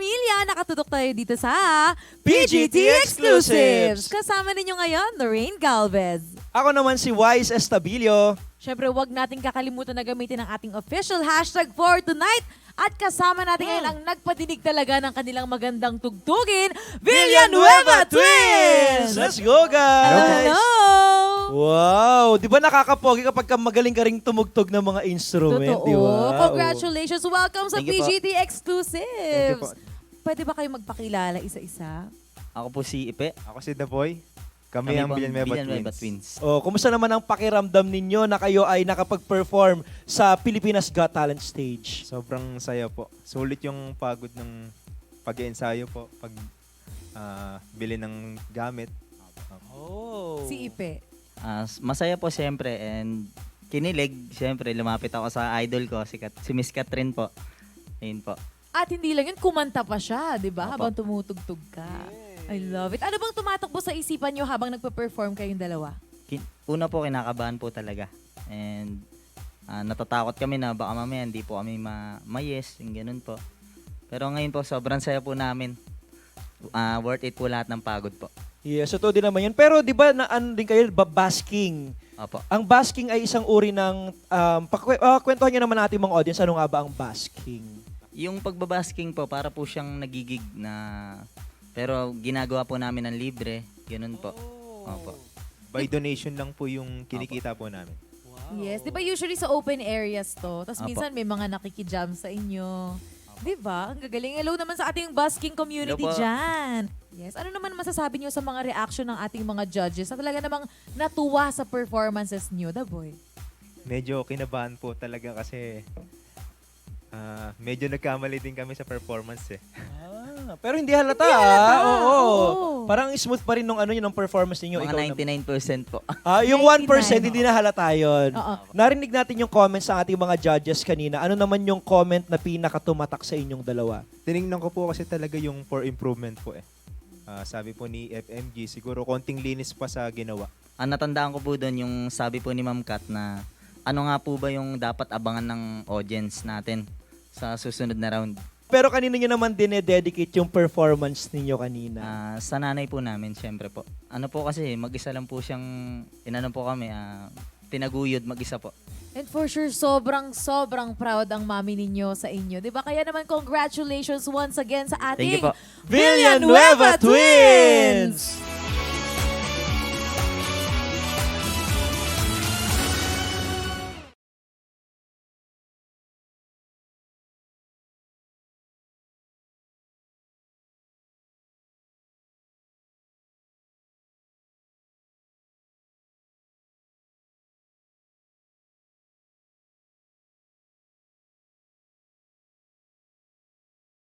pamilya, nakatutok tayo dito sa PGT Exclusives. Kasama ninyo ngayon, Lorraine Galvez. Ako naman si Wise Estabilio. Siyempre, huwag nating kakalimutan na gamitin ang ating official hashtag for tonight. At kasama natin ngayon ang nagpadinig talaga ng kanilang magandang tugtugin, Villanueva Twins! Let's go, guys! Hello! Wow! Di ba nakakapogi kapag magaling ka ring tumugtog ng mga instrument? Totoo. Di ba? Congratulations. Welcome sa Thank you po. PGT Exclusives. Thank you po. Pwede ba kayo magpakilala isa-isa? Ako po si Ipe. Ako si The Boy. Kami ang po Villanueva Twins. Twins. Oh, kumusta naman ang pakiramdam ninyo na kayo ay nakapag-perform sa Pilipinas Got Talent stage? Sobrang saya po. Sulit yung pagod ng pag-iensayo po, pag bili ng gamit. Oh. Si Ipe. Masaya po siyempre and kinilig. Siyempre, lumapit ako sa idol ko, si Miss Catherine po. Ayun po. At hindi lang yun, kumanta pa siya, di ba? Opo. Habang tumutugtog ka. I love it. Ano bang tumatakbo sa isipan nyo habang nagpe-perform kayong dalawa? Una po, kinakabahan po talaga. And natatakot kami na baka mamaya hindi po kami ma-yes, yung ganun po. Pero ngayon po, sobrang saya po namin. Worth it po lahat ng pagod po. Yes, so din naman yun. Pero di ba na ano din kayo, basking? Opo. Ang basking ay isang uri ng, kwentuhan nyo naman natin mga audience, ano nga ba ang basking? Yung pagbabasking po, para po siyang nagigig na... Pero ginagawa po namin ng libre, ganun po. Opo. By donation lang po yung kinikita po namin. Yes. Di ba usually sa open areas to? Tapos Apo. minsan may mga nakikijam sa inyo. Di ba? Ang gagaling. Hello naman sa ating busking community Hello po. dyan. Yes. Ano naman masasabi nyo sa mga reaction ng ating mga judges na talaga namang natuwa sa performances nyo, The Boy? Medyo kinabahan po talaga kasi medyo nagkamali din kami sa performance eh. Pero hindi halata. Hindi halata. Oo. Oo. Parang smooth pa rin nung ano yun, ng performance ninyo. Mga Ikaw naman. 99% po. Yung 1% 99. hindi na halata yun. Oo. Narinig natin yung comments sa ating mga judges kanina. Ano naman yung comment na pinakatumatak sa inyong dalawa? Tinignan ko po kasi talaga yung for improvement po eh. Sabi po ni FMG, siguro konting linis pa sa ginawa. Ang natandaan ko po doon yung sabi po ni Ma'am Kat na ano nga po ba yung dapat abangan ng audience natin sa susunod na round. Pero kanino nyo naman dinededicate yung performance ninyo kanina? Sa nanay po namin, syempre po. Ano po kasi, mag-isa lang po siyang, inano po kami, tinaguyod mag-isa po. And for sure, sobrang proud ang mami ninyo sa inyo. Di ba? Kaya naman, congratulations once again sa Thank ating you po. Villanueva Twins!